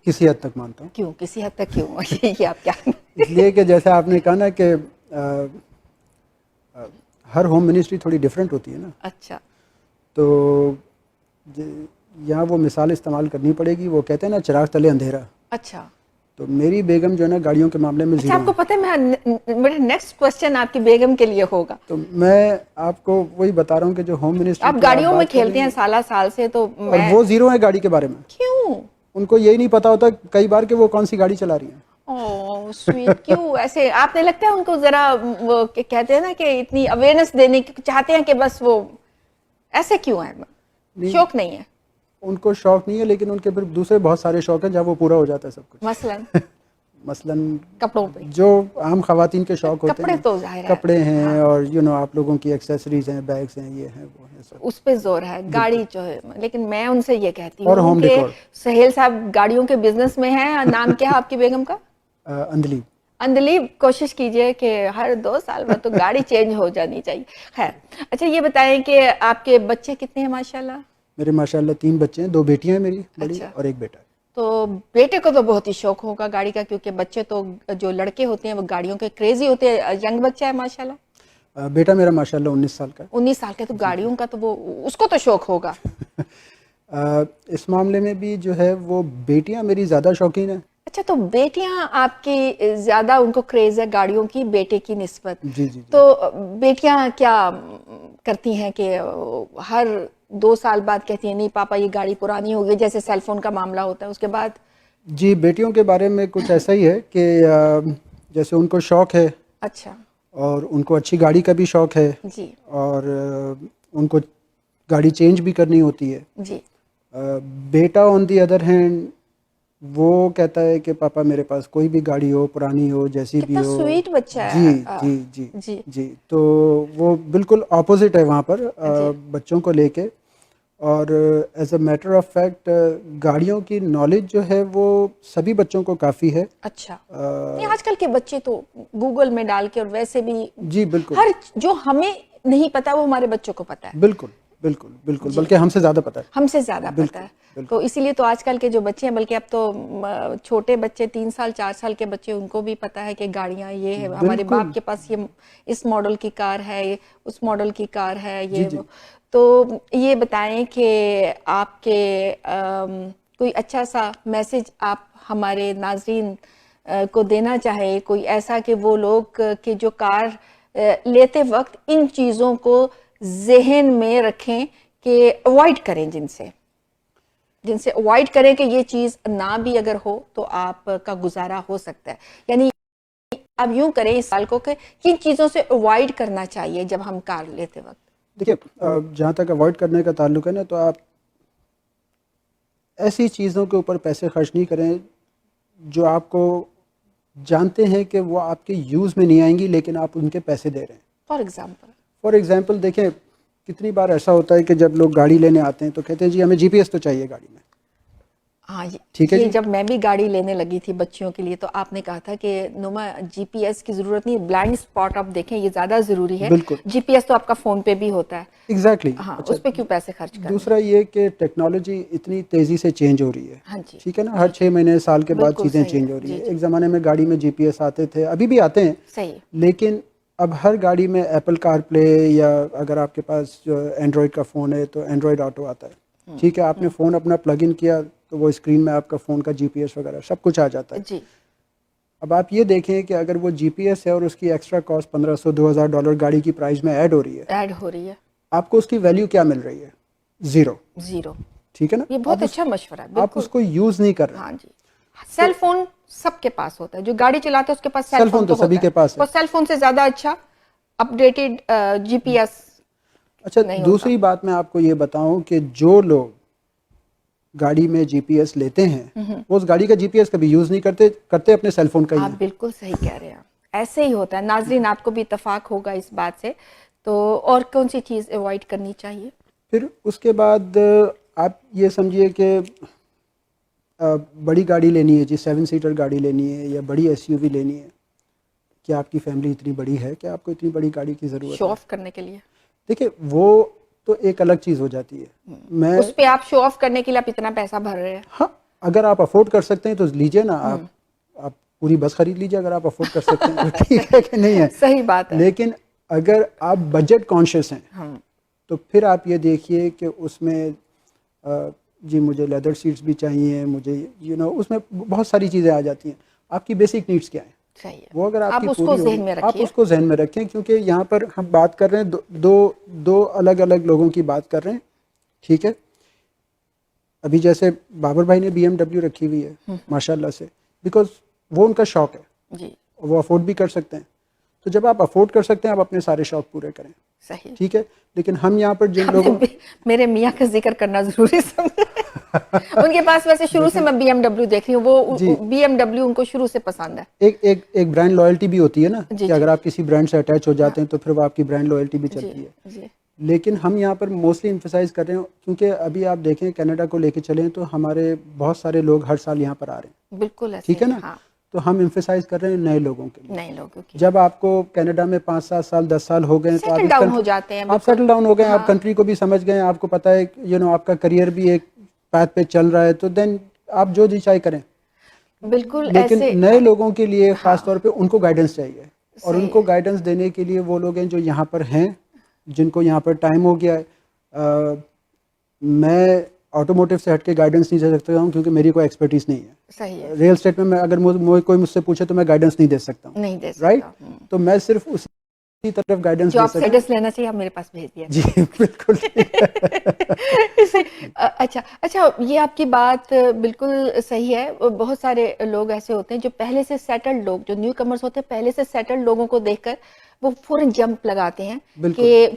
کسی حد تک مانتا ہوں. کیوں کسی حد تک کیوں؟ یہ آپ کیا؟ اس لیے کہ جیسا آپ نے کہا نا کہ ہر ہوم منسٹری تھوڑی ڈیفرنٹ ہوتی ہے نا. اچھا. تو یہاں وہ مثال استعمال کرنی پڑے گی, وہ کہتے ہیں نا چراغ تلے اندھیرا. اچھا. تو میری بیگم جو ہے نا گاڑیوں کے معاملے میں آپ کو پتہ ہے میرا نیکسٹ کوسچن آپ کی بیگم کے لیے ہوگا. تو میں آپ کو وہی بتا رہا ہوں کہ جو ہوم منسٹری آپ گاڑیوں میں کھیلتے ہیں سالہ سال سے, تو اور وہ زیرو ہے گاڑی کے بارے میں. کیوں؟ ان کو یہی نہیں پتا ہوتا کئی بار کہ وہ کون سی گاڑی چلا رہی ہیں. اوہ سویٹ. کیوں ایسے؟ آپ نے لگتا ہے ان کو ذرا وہ کہتے ہیں نا کہ اتنی اویئرنیس دینے کی چاہتے ہیں کہ بس وہ ایسے کیوں ہیں؟ شوق نہیں ہے ان کو؟ شوق نہیں ہے, لیکن ان کے پھر دوسرے بہت سارے شوق ہیں جہاں وہ پورا ہو جاتا ہے سب کچھ. مثلاً کپڑوں پہ جو عام خواتین کے شوق ہوتے کپڑے ہیں, تو ظاہر ہے کپڑے ہیں اور آپ لوگوں کی ایکسیسریز ہیں, بیگز ہیں, یہ ہیں وہ ہیں سب, اس پہ زور ہے, گاڑی جو ہے. لیکن میں ان سے یہ کہتی اور ہوں ہوم کہ ڈیکور. سہیل صاحب گاڑیوں کے بزنس میں ہیں. نام کیا ہے آپ کی بیگم کا؟ اندلیب. اندلیب, کوشش کیجئے کہ ہر 2 سال میں تو گاڑی چینج ہو جانی چاہیے. خیر, اچھا یہ بتائیں کہ آپ کے بچے کتنے ہیں ماشاءاللہ؟ میرے ماشاءاللہ 3 بچے ہیں, 2 بیٹیاں ہیں میری بڑی, اچھا. اور 1 بیٹا ہے. تو بیٹے کو تو بہت ہی شوق ہوگا گاڑی کا, کیونکہ بچے تو جو لڑکے ہوتے ہیں وہ گاڑیوں کے کریزی ہوتے ہیں. ینگ بچہ ہے ماشاءاللہ. بیٹا میرا ماشاءاللہ 19 سال کا ہے. 19 سال کا, تو گاڑیوں کا تو وہ اس کو تو شوق ہوگا. اس معاملے میں بھی جو ہے وہ بیٹیاں میری زیادہ شوقین ہیں. اچھا, تو بیٹیاں آپ کی زیادہ ان کو کریز ہے گاڑیوں کی بیٹے کی نسبت. جی جی. تو بیٹیاں کیا کرتی ہیں کہ ہر 2 سال بعد کہتی ہیں نہیں پاپا یہ گاڑی پرانی ہو گئی, جیسے سیل فون کا معاملہ ہوتا ہے, اس کے بعد؟ جی, بیٹیوں کے بارے میں کچھ ایسا ہی ہے کہ جیسے ان کو شوق ہے, اچھا, اور ان کو اچھی گاڑی کا بھی شوق ہے, جی, اور ان کو گاڑی چینج بھی کرنی ہوتی ہے. جی. بیٹا آن دی ادر ہینڈ وہ کہتا ہے کہ پاپا میرے پاس کوئی بھی گاڑی ہو, پرانی ہو, جیسی بھی ہو. سویٹ بچہ ہے. جی جی جی جی جی. تو وہ بالکل اپوزٹ ہے وہاں پر بچوں کو لے کے. اور as a matter of fact گاڑیوں کی نالج جو ہے وہ سبھی بچوں کو کافی ہے. اچھا, نہیں آج کل کے بچے تو گوگل میں ڈال کے, اور ویسے بھی جی بالکل, ہر جو ہمیں نہیں پتا وہ ہمارے بچوں کو پتا ہے. بالکل بالکل بالکل, بلکہ ہم سے زیادہ پتا ہے. ہم سے زیادہ پتا ہے. تو اسی لیے تو آج کل کے جو بچے ہیں, بلکہ اب تو چھوٹے بچے 3 سال 4 سال کے بچے, ان کو بھی پتا ہے کہ گاڑیاں یہ ہے, ہمارے باپ کے پاس یہ اس ماڈل کی کار ہے, اس ماڈل کی کار ہے, یہ وہ. تو یہ بتائیں کہ آپ کے کوئی اچھا سا میسج آپ ہمارے ناظرین کو دینا چاہیں, کوئی ایسا کہ وہ لوگ کہ جو کار لیتے وقت ان چیزوں کو ذہن میں رکھیں کہ اوائڈ کریں, جن سے اوائڈ کریں کہ یہ چیز نہ بھی اگر ہو تو آپ کا گزارا ہو سکتا ہے. یعنی آپ یوں کریں اس سال کو کہ کن چیزوں سے اوائڈ کرنا چاہیے جب ہم کار لیتے وقت؟ دیکھیے, جہاں تک اوائڈ کرنے کا تعلق ہے نا, تو آپ ایسی چیزوں کے اوپر پیسے خرچ نہیں کریں جو آپ کو جانتے ہیں کہ وہ آپ کے یوز میں نہیں آئیں گی, لیکن آپ ان کے پیسے دے رہے ہیں. فار ایگزامپل دیکھیں, کتنی بار ایسا ہوتا ہے کہ جب لوگ گاڑی لینے آتے ہیں تو کہتے ہیں جی ہمیں جی پی ایس تو چاہیے گاڑی میں. ہاں, ٹھیک ہے یہ جی. جب میں بھی گاڑی لینے لگی تھی بچیوں کے لیے تو آپ نے کہا تھا کہ نوما جی پی ایس کی ضرورت نہیں, بلائنڈ اسپاٹ آپ دیکھیں یہ زیادہ ضروری ہے. بالکل, جی پی ایس تو آپ کا فون پہ بھی ہوتا ہے. ایگزیکٹلی. ہاں, اس پہ کیوں پیسے خرچ کریں؟ دوسرا یہ کہ ٹیکنالوجی اتنی تیزی سے چینج ہو رہی ہے. ہاں جی, ٹھیک ہے نا, ہر 6 مہینے سال کے بعد چیزیں چینج ہو رہی ہیں. ایک زمانے میں گاڑی میں جی پی ایس آتے تھے, ابھی بھی آتے ہیں, صحیح, لیکن اب ہر گاڑی میں ایپل کار پلے, یا اگر آپ کے پاس جو اینڈرائڈ کا فون ہے تو اینڈرائڈ آٹو آتا ہے. ٹھیک ہے, آپ نے فون اپنا پلگ ان کیا تو وہ اسکرین میں آپ کا فون کا جی پی ایس وغیرہ سب کچھ آ جاتا ہے. جی. اب آپ یہ دیکھیں کہ اگر وہ جی پی ایس ہے اور اس کی ایکسٹرا کاسٹ $1,500-2,000 گاڑی کی پرائز میں ایڈ ہو رہی ہے, آپ کو اس کی ویلیو کیا مل رہی ہے؟ زیرو. ٹھیک ہے نا, یہ بہت اچھا مشورہ ہے. آپ اس کو یوز نہیں کر رہے. ہاں جی, سیل فون سب کے پاس ہوتا ہے, جو گاڑی چلاتے ہیں اس کے پاس سیل فون تو سبھی کے پاس ہے. اور سیل فون سے زیادہ اچھا اپڈیٹڈ جی پی ایس. اچھا, دوسری بات میں آپ کو یہ بتاؤں کہ جو لوگ گاڑی میں جی پی ایس لیتے ہیں وہ اس گاڑی کا جی پی ایس کبھی یوز نہیں کرتے اپنے سیل فون کا ہی. آپ بالکل صحیح کہہ رہے ہیں, ایسے ہی ہوتا ہے. ناظرین آپ کو بھی اتفاق ہوگا اس بات سے. تو اور کون سی چیز اوائڈ کرنی چاہیے؟ پھر اس کے بعد آپ یہ سمجھیے کہ بڑی گاڑی لینی ہے جی, 7 سیٹر گاڑی لینی ہے یا بڑی ایس یو وی لینی ہے. کیا آپ کی فیملی اتنی بڑی ہے کہ آپ کو اتنی بڑی گاڑی کی ضرورت ہے؟ شو آف کرنے کے لیے. دیکھیں وہ تو ایک الگ چیز ہو جاتی ہے. میں اس پہ آپ شو آف کرنے کے لیے آپ اتنا پیسہ بھر رہے ہیں. ہاں, اگر آپ افورڈ کر سکتے ہیں تو لیجئے نا, آپ پوری بس خرید لیجئے اگر آپ افورڈ کر سکتے ہیں. ٹھیک ہے کہ نہیں ہے؟ صحیح بات ہے. لیکن اگر آپ بجٹ کانشیس ہیں تو پھر آپ یہ دیکھیے کہ اس میں جی مجھے لیدر سیٹس بھی چاہیے, مجھے اس میں بہت ساری چیزیں آ جاتی ہیں. آپ کی بیسک نیڈس کیا ہیں, وہ اگر آپ کی پوری ہو, آپ اس کو ذہن میں رکھیں, کیونکہ یہاں پر ہم بات کر رہے ہیں دو الگ الگ لوگوں کی بات کر رہے ہیں. ٹھیک ہے, ابھی جیسے بابر بھائی نے بی ایم ڈبلیو رکھی ہوئی ہے ماشاء اللہ سے, بیکاز وہ ان کا شوق ہے, وہ افورڈ بھی کر سکتے ہیں. تو جب آپ افورڈ کر سکتے ہیں آپ اپنے سارے شوق پورے کریں. صحیح. ٹھیک ہے. لیکن ہم یہاں پر جن لوگوں میرے میاں کا ذکر کرنا ضروری سمجھے. ان کے پاس ویسے شروع سے میں بی ایم ڈبلیو دیکھ رہی ہوں, وہ بی ایم ڈبلیو ان کو شروع سے پسند ہے. ایک برانڈ لائلٹی بھی ہوتی ہے نا, کہ اگر آپ کسی برانڈ سے اٹیچ ہو جاتے ہیں تو پھر وہ آپ کی برانڈ لائلٹی بھی چلتی ہے. لیکن ہم یہاں پر موسٹلی ایمفیسائز کر رہے ہیں, کیونکہ ابھی آپ دیکھیں کینیڈا کو لے کے چلیں تو ہمارے بہت سارے لوگ ہر سال یہاں پر آ رہے ہیں. بالکل ٹھیک ہے نا. تو ہم ایمفیسائز کر رہے ہیں نئے لوگوں کے لیے. نئے لوگوں کی جب آپ کو کینیڈا میں 5-7 سال 10 سال ہو گئے تو سیٹل ڈاؤن ہو جاتے ہیں, آپ سیٹل ڈاؤن ہو گئے, آپ کنٹری کو بھی سمجھ گئے, آپ کو پتہ ہے آپ کا کریئر بھی ایک پاتھ پہ چل رہا ہے, تو دین آپ جو جی چاہے کریں. بالکل. لیکن نئے لوگوں کے لیے خاص طور پہ ان کو گائیڈنس چاہیے, اور ان کو گائیڈنس دینے کے لیے وہ لوگ ہیں جو یہاں پر ہیں, جن کو یہاں پر ٹائم ہو گیا ہے. میں آٹوموٹیو سے ہٹ کے گائیڈنس نہیں دے سکتا ہوں کیونکہ میری کوئی ایکسپرٹیز نہیں ہے. صحیح ہے. ریل اسٹیٹ میں اگر کوئی مجھ سے پوچھے تو میں گائیڈنس نہیں دے سکتا ہوں. نہیں دے سکتا. رائٹ. تو میں صرف اسی طرف گائیڈنس جو آپ گائیڈنس لینا چاہیے آپ میرے پاس بھیج دیا. جی بالکل. اچھا, یہ آپ کی بات بالکل صحیح ہے. بہت سارے لوگ ایسے ہوتے ہیں جو پہلے سے سیٹلڈ لوگ, جو نیو کمرز ہوتے ہیں, پہلے سے سیٹلڈ لوگوں کو دیکھ کر وہ فوراً جمپ لگاتے ہیں کہ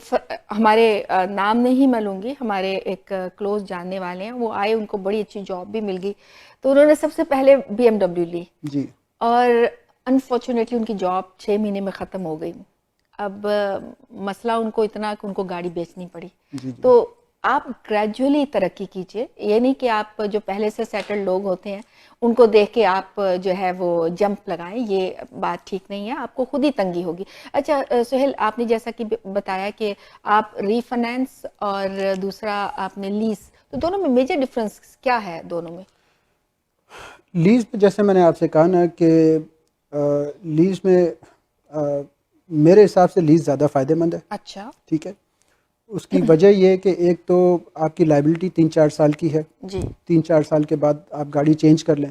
ہمارے نام نہیں میں لوں گی, ہمارے ایک کلوز جاننے والے ہیں, وہ آئے, ان کو بڑی اچھی جاب بھی مل گئی, تو انہوں نے سب سے پہلے بی ایم ڈبلیو لی. جی. اور انفارچونیٹلی ان کی جاب 6 مہینے میں ختم ہو گئی. اب مسئلہ ان کو اتنا کہ ان کو گاڑی بیچنی پڑی. تو آپ گریجولی ترقی کیجئے, یہ نہیں کہ آپ جو پہلے سے سیٹلڈ لوگ ہوتے ہیں ان کو دیکھ کے آپ جو ہے وہ جمپ لگائیں, یہ بات ٹھیک نہیں ہے, آپ کو خود ہی تنگی ہوگی. اچھا سہیل, آپ نے جیسا کہ بتایا کہ آپ ری فائنینس اور دوسرا آپ نے لیز, تو دونوں میں میجر ڈفرنس کیا ہے دونوں میں؟ لیز پہ جیسے میں نے آپ سے کہا نا کہ لیز میں میرے حساب سے لیز زیادہ فائدہ مند ہے. اچھا. ٹھیک ہے. اس کی وجہ یہ کہ ایک تو آپ کی لائبلٹی 3-4 سال کی ہے. جی. 3-4 سال کے بعد آپ گاڑی چینج کر لیں.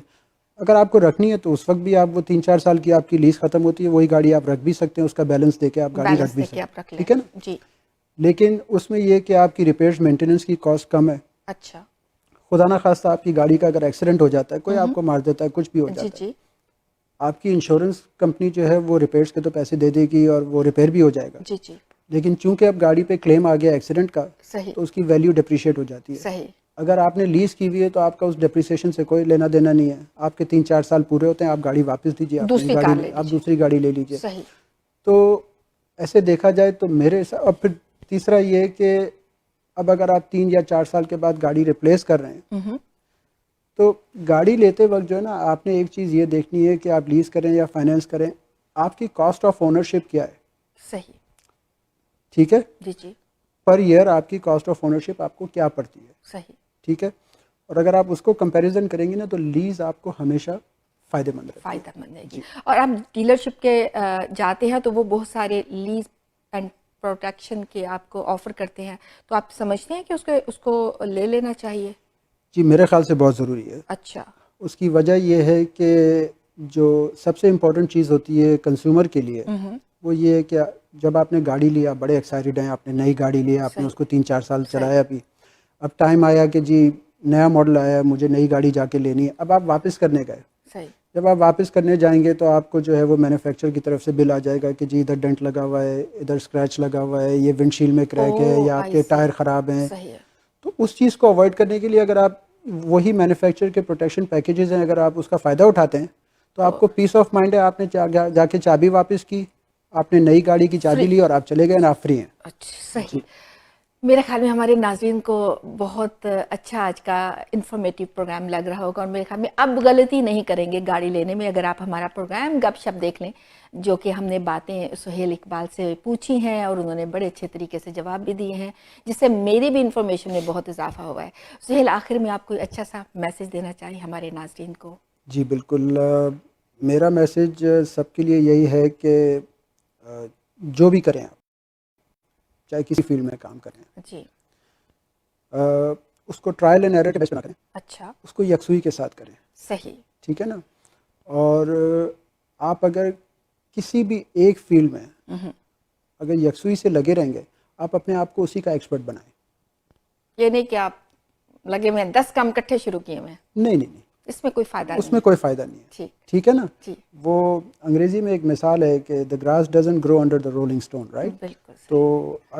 اگر آپ کو رکھنی ہے تو اس وقت بھی آپ وہ 3-4 سال کی آپ کی لیز ختم ہوتی ہے, وہی گاڑی آپ رکھ بھی سکتے ہیں, اس کا بیلنس دے کے آپ گاڑی رکھ بھی سکتے ہیں. ٹھیک ہے نا. جی. لیکن اس میں یہ کہ آپ کی ریپیئرز مینٹیننس کی کاسٹ کم ہے. اچھا. خدا نہ خواستہ آپ کی گاڑی کا اگر ایکسیڈنٹ ہو جاتا ہے, کوئی آپ کو مار دیتا ہے, کچھ بھی ہو جاتا ہے, آپ کی انشورنس کمپنی جو ہے وہ ریپیئرز کے تو پیسے دے دے گی اور وہ ریپیئر بھی ہو جائے گا. جی جی. لیکن چونکہ اب گاڑی پہ کلیم آ گیا ایکسیڈنٹ کا, تو اس کی ویلیو ڈپریشیٹ ہو جاتی ہے. صحیح. اگر آپ نے لیز کی ہوئی ہے تو آپ کا اس ڈپریسیشن سے کوئی لینا دینا نہیں ہے. آپ کے 3-4 سال پورے ہوتے ہیں, آپ گاڑی واپس دیجیے, آپ دوسری گاڑی لے لیجیے. صحیح. تو ایسے دیکھا جائے تو میرے اور پھر تیسرا یہ کہ اب اگر آپ 3 یا 4 سال کے بعد گاڑی ریپلیس کر رہے ہیں تو گاڑی لیتے وقت جو ہے نا آپ نے ایک چیز یہ دیکھنی ہے کہ آپ لیز کریں یا فائنینس کریں, آپ کی کاسٹ آف اونرشپ کیا ہے. صحیح. ٹھیک ہے. جی جی. پر ایئر آپ کی کاسٹ آف اونرشپ آپ کو کیا پڑتی ہے. صحیح. ٹھیک ہے. اور اگر آپ اس کو کمپیریزن کریں گے نا تو لیز آپ کو ہمیشہ فائدہ مند ہے. فائدہ مند ہے. جی. اور آپ ڈیلرشپ کے جاتے ہیں تو وہ بہت سارے لیز اینڈ پروٹیکشن کے آپ کو آفر کرتے ہیں, تو آپ سمجھتے ہیں کہ اس کو لے لینا چاہیے؟ جی میرے خیال سے بہت ضروری ہے. اچھا. اس کی وجہ یہ ہے کہ جو سب سے امپورٹنٹ چیز ہوتی ہے کنزیومر کے لیے وہ یہ ہے کہ جب آپ نے گاڑی لیا, بڑے ایکسائٹیڈ ہیں, آپ نے نئی گاڑی لی, آپ نے اس کو 3-4 سال چلایا, ابھی اب ٹائم آیا کہ جی نیا ماڈل آیا ہے, مجھے نئی گاڑی جا کے لینی ہے. اب آپ واپس کرنے گئے. صحیح. جب آپ واپس کرنے جائیں گے تو آپ کو جو ہے وہ مینوفیکچر کی طرف سے بل آ جائے گا کہ جی ادھر ڈنٹ لگا ہوا ہے, ادھر اسکریچ لگا ہوا ہے, یہ ونڈ شیلڈ میں کریک ہے, یا آپ کے ٹائر خراب ہیں. تو اس چیز کو اوائڈ کرنے کے لیے اگر آپ وہی مینوفیکچر کے پروٹیکشن پیکیجز ہیں, اگر آپ اس کا فائدہ اٹھاتے ہیں تو آپ کو پیس آف مائنڈ ہے. آپ نے جا کے چابی واپس کی, آپ نے نئی گاڑی کی چابی لی اور آپ چلے گئے, آپ فری ہیں. اچھا. صحیح. میرے خیال میں ہمارے ناظرین کو بہت اچھا آج کا انفارمیٹیو پروگرام لگ رہا ہوگا, اور میرے خیال میں اب غلطی نہیں کریں گے گاڑی لینے میں اگر آپ ہمارا پروگرام گپ شپ دیکھ لیں, جو کہ ہم نے باتیں سہیل اقبال سے پوچھی ہیں اور انہوں نے بڑے اچھے طریقے سے جواب بھی دیے ہیں, جس سے میری بھی انفارمیشن میں بہت اضافہ ہوا ہے. سہیل, آخر میں آپ کوئی اچھا سا میسج دینا چاہیے ہمارے ناظرین کو؟ جی بالکل. میرا میسج سب کے لیے یہی ہے کہ جو بھی کریں آپ, چاہے کسی فیلڈ میں کام کریں, جی اس کو ٹرائل اینڈ ایرر کے بیس پہ نہ کریں. اچھا. اس کو یکسوئی کے ساتھ کریں. صحیح. ٹھیک ہے نا. اور آپ اگر کسی بھی ایک فیلڈ میں اگر یکسوئی سے لگے رہیں گے, آپ اپنے آپ کو اسی کا ایکسپرٹ بنائیں. یہ نہیں کہ آپ لگے ہوئے 10 کام اکٹھے شروع کیے ہوئے ہیں. نہیں. اس میں کوئی فائدہ اس میں کوئی فائدہ نہیں ہے. ٹھیک ہے نا. وہ انگریزی میں ایک مثال ہے کہ the grass doesn't grow under the rolling stone, right? بالکل. تو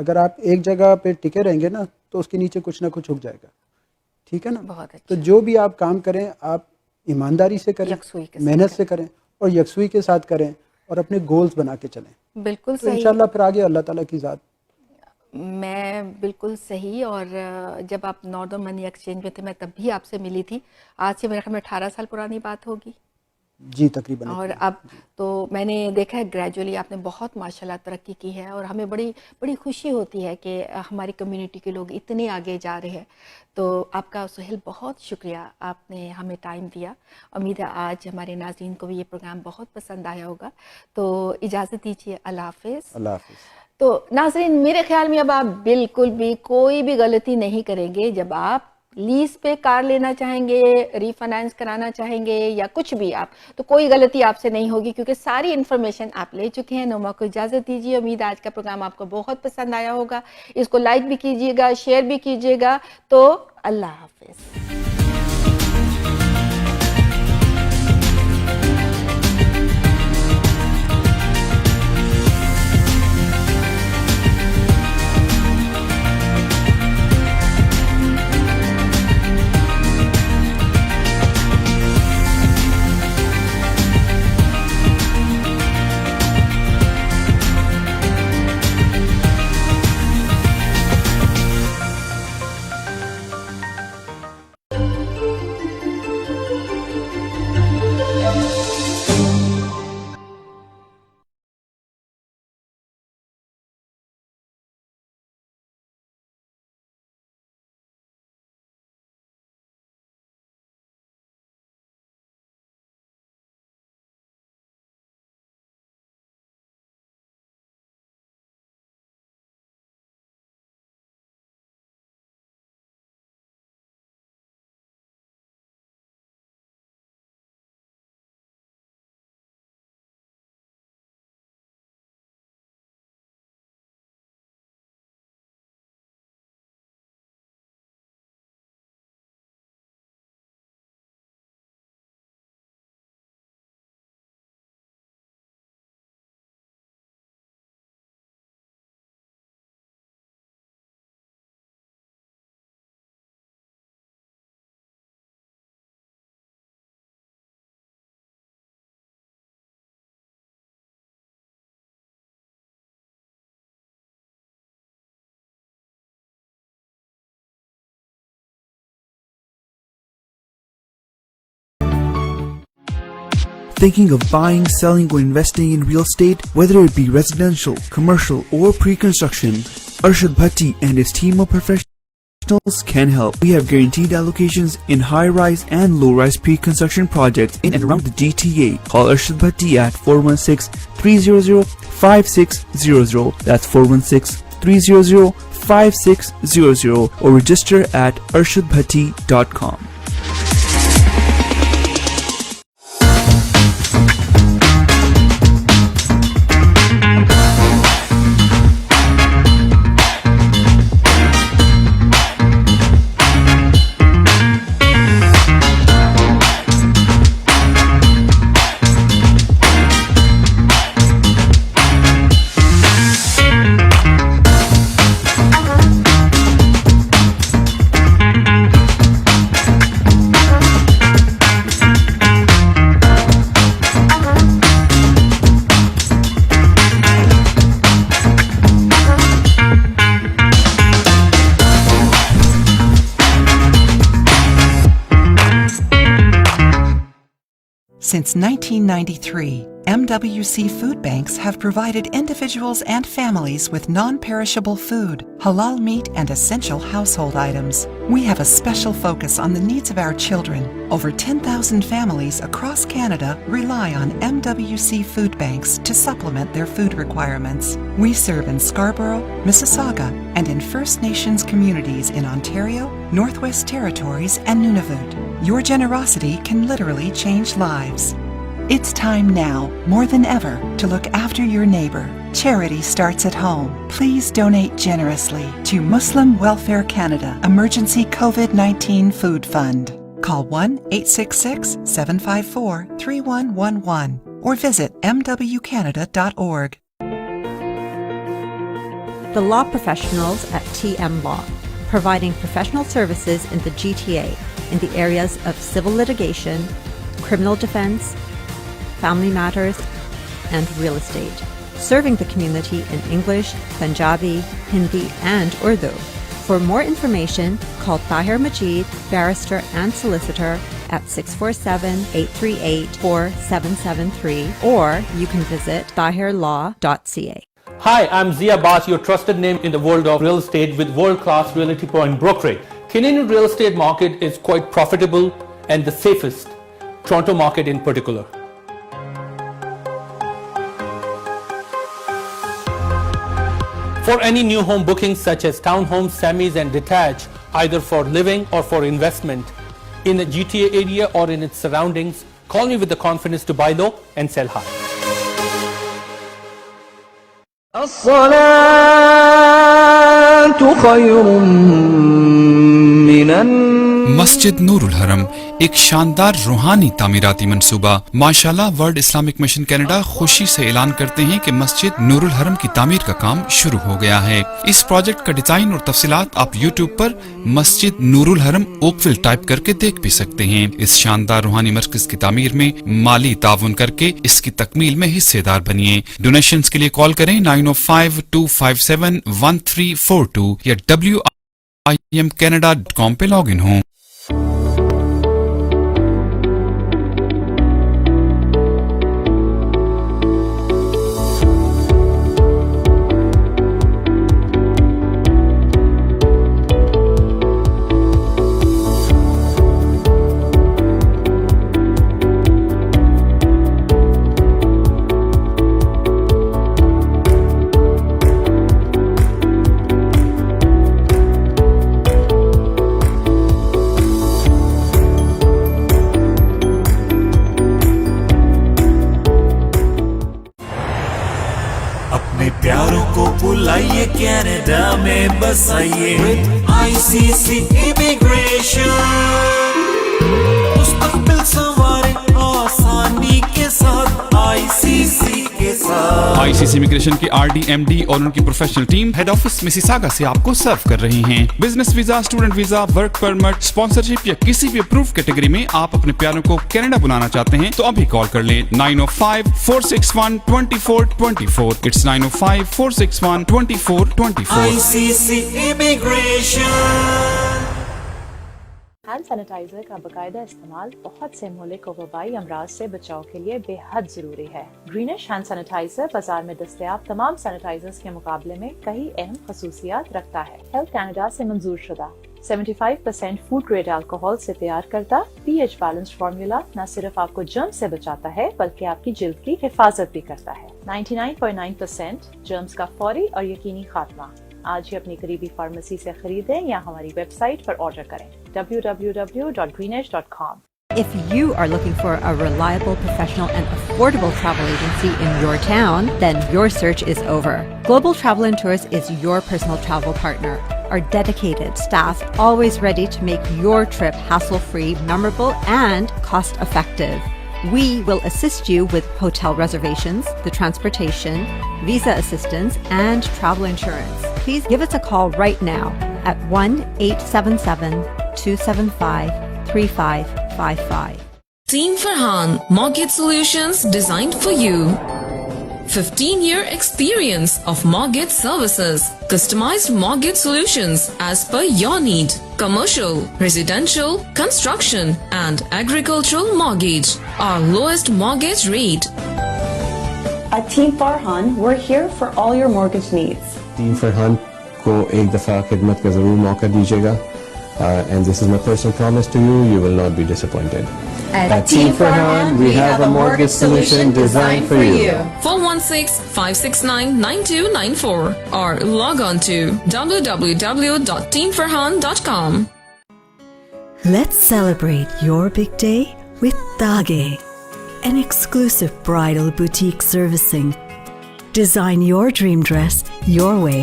اگر آپ ایک جگہ پہ ٹکے رہیں گے نا تو اس کے نیچے کچھ نہ کچھ اگ جائے گا. ٹھیک ہے نا. بہت اچھا. تو جو بھی آپ کام کریں آپ ایمانداری سے کریں, محنت سے کریں اور یکسوئی کے ساتھ کریں اور اپنے گولز بنا کے چلیں. بالکل تو صحیح. انشاءاللہ پھر آگے اللہ تعالیٰ کی ذات. میں بالکل صحیح. اور جب آپ ناردرن منی ایکسچینج میں تھے میں تب بھی آپ سے ملی تھی. آج سے میرے خیال میں 18 سال پرانی بات ہوگی. جی تقریباً. اور اب تو میں نے دیکھا ہے گریجولی آپ نے بہت ماشاءاللہ ترقی کی ہے اور ہمیں بڑی خوشی ہوتی ہے کہ ہماری کمیونٹی کے لوگ اتنے آگے جا رہے ہیں. تو آپ کا سہیل بہت شکریہ, آپ نے ہمیں ٹائم دیا. امید ہے آج ہمارے ناظرین کو بھی یہ پروگرام بہت پسند آیا ہوگا. تو اجازت دیجیے, اللہ حافظ. اللہ حافظ. تو ناظرین میرے خیال میں اب آپ بالکل بھی کوئی بھی غلطی نہیں کریں گے جب آپ لیز پہ کار لینا چاہیں گے, ری فائنانس کرانا چاہیں گے یا کچھ بھی آپ, تو کوئی غلطی آپ سے نہیں ہوگی کیونکہ ساری انفارمیشن آپ لے چکے ہیں. نوما کو اجازت دیجیے. امید آج کا پروگرام آپ کو بہت پسند آیا ہوگا. اس کو لائک بھی کیجیے گا, شیئر بھی کیجیے گا. تو اللہ حافظ. Thinking of buying, selling, or investing in real estate, whether it be residential, commercial, or pre-construction, Arshad Bhatti and his team of professionals can help. We have guaranteed allocations in high-rise and low-rise pre-construction projects in and around the GTA. Call Arshad Bhatti at 416-300-5600. That's 416-300-5600 or register at arshadbhatti.com. Since 1993, MWC Food Banks have provided individuals and families with non-perishable food, halal meat, and essential household items. We have a special focus on the needs of our children. Over 10,000 families across Canada rely on MWC Food Banks to supplement their food requirements. We serve in Scarborough, Mississauga, and in First Nations communities in Ontario, Northwest Territories, and Nunavut. Your generosity can literally change lives. It's time now, more than ever, to look after your neighbor. Charity starts at home. Please donate generously to Muslim Welfare Canada Emergency COVID-19 Food Fund. Call 1-866-754-3111 or visit mwcanada.org. The law professionals at TM Law, providing professional services in the GTA in the areas of civil litigation, criminal defense, family matters, and real estate. Serving the community in English, Punjabi, Hindi, and Urdu. For more information, call Tahir Majid, barrister and solicitor at 647-838-4773, or you can visit tahirlaw.ca. Hi, I'm Zia Bas, your trusted name in the world of real estate with world-class Realty Point brokerage. Canadian real estate market is quite profitable and the safest, Toronto market in particular. For any new home bookings such as townhomes, semis and detached, either for living or for investment, in the GTA area or in its surroundings, call me with the confidence to buy low and sell high. مسجد نور الحرم ایک شاندار روحانی تعمیراتی منصوبہ. ماشاءاللہ world Islamic mission Canada خوشی سے اعلان کرتے ہیں کہ مسجد نور الحرم کی تعمیر کا کام شروع ہو گیا ہے. اس پروجیکٹ کا ڈیزائن اور تفصیلات آپ یوٹیوب پر مسجد نور الحرم اوکویل ٹائپ کر کے دیکھ بھی سکتے ہیں. اس شاندار روحانی مرکز کی تعمیر میں مالی تعاون کر کے اس کی تکمیل میں حصے دار بنیے. ڈونیشنز کے لیے کال کریں 9052571342 یا WIMcanada.com پہ لاگ ان ہوں. پیاروں کو بلائیے کینیڈا میں بسائیے ICC امیگریشن. مستقبل سنوارے آسانی کے ساتھ ICC کے ساتھ. ICC امیگریشن کی RD/MD اور ان کی professional team head office Mississauga سے آپ کو سرو کر رہی ہیں. Business visa, student visa, work permit, sponsorship یا کسی بھی اپروو کیٹیگری میں آپ اپنے پیاروں کو کینیڈا بلانا چاہتے ہیں تو ابھی کال کر لیں 905-461-2424. It's 905-461-2424. ICC immigration. Hand sanitizer کا باقاعدہ استعمال بہت سے مہلک و وبائی امراض سے بچاؤ کے لیے بے حد ضروری ہے. گرینش ہینڈ سینیٹائزر بازار میں دستیاب تمام سینیٹائزرز کے مقابلے میں کئی اہم خصوصیات رکھتا ہے. ہیلتھ کینیڈا سے منظور شدہ 75% فوڈ گریڈ الکوہول سے تیار کردہ pH بیلنسڈ فارمولا نہ صرف آپ کو جرم سے بچاتا ہے بلکہ آپ کی جلد کی حفاظت بھی کرتا ہے. 99.9% جرمز کا فوری اور یقینی خاتمہ. آج ہی اپنی قریبی فارمیسی سے خریدیں یا ہماری ویب سائٹ پر آرڈر کریں www.greenish.com. If you are looking for a reliable, professional and affordable travel agency in your town, then your search is over. Global Travel and Tours is your personal travel partner. Our dedicated staff always ready to make your trip hassle-free, memorable and cost-effective. We will assist you with hotel reservations, the transportation, visa assistance and travel insurance. Please give us a call right now at 1-877-275-3555. Team Farhan Mortgage Solutions designed for you. 15-year experience of mortgage services. Customized mortgage solutions as per your need. Commercial, residential, construction and agricultural mortgage. Our lowest mortgage rate. At Team Farhan, we're here for all your mortgage needs. Team Farhan کو ایک دفعہ خدمت کا ضرور موقع دیجیے گا. And this is my personal promise to you, you will not be disappointed. At Team Farhan, we have a mortgage solution designed for you. 416-569-9294 or log on to www.teamfarhan.com. Let's celebrate your big day with Dage, an exclusive bridal boutique servicing. Design your dream dress your way.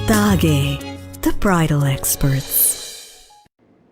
Dage, the bridal experts.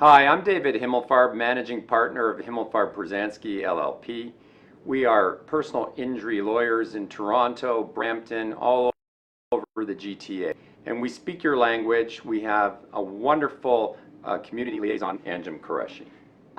Hi, I'm David Himmelfarb, managing partner of Himmelfarb Brzezinski LLP. We are personal injury lawyers in Toronto, Brampton, all over the GTA. And we speak your language. We have a wonderful community liaison, Anjum Qureshi.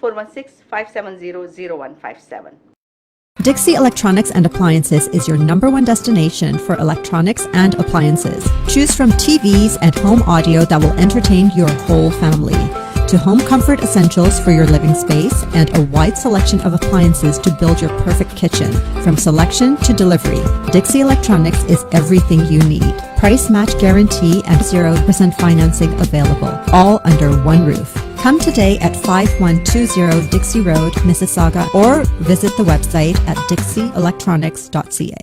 416-570-0157. Dixie Electronics and Appliances is your #1 destination for electronics and appliances. Choose from TVs and home audio that will entertain your whole family, to home comfort essentials for your living space, and a wide selection of appliances to build your perfect kitchen. From selection to delivery, Dixie Electronics is everything you need. Price match guarantee and 0% financing available, all under one roof. Come today at 5120 Dixie Road, Mississauga, or visit the website at dixieelectronics.ca.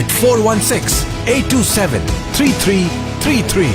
at 416-827-3333.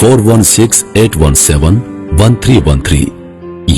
416-817-1313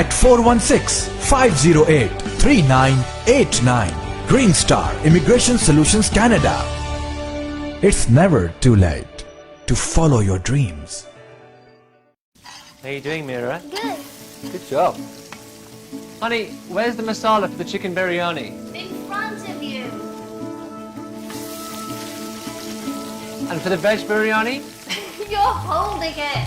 at 416-508-3989. Green Star Immigration Solutions Canada. It's never too late to follow your dreams. How you doing, Mira? Good. Good job. Honey, where's the masala for the chicken biryani? In front of you. And for the veg biryani? You're holding it.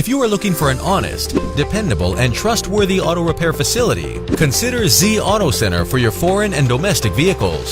If you are looking for an honest, dependable, and trustworthy auto repair facility, consider Z Auto Center for your foreign and domestic vehicles.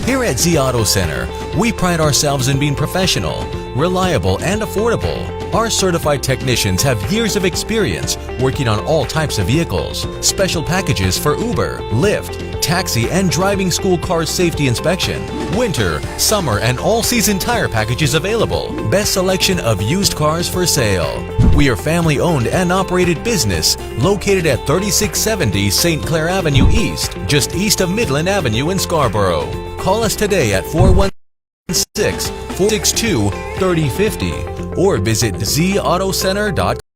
Here at Z Auto Center, we pride ourselves in being professional, reliable, and affordable. Our certified technicians have years of experience working on all types of vehicles. Special packages for Uber, Lyft, taxi, and driving school car safety inspection. Winter, summer, and all-season tire packages available. Best selection of used cars for sale. We are family-owned and operated business located at 3670 St. Clair Avenue East, just east of Midland Avenue in Scarborough. Call us today at 416-462-3050 or visit zautocenter.com.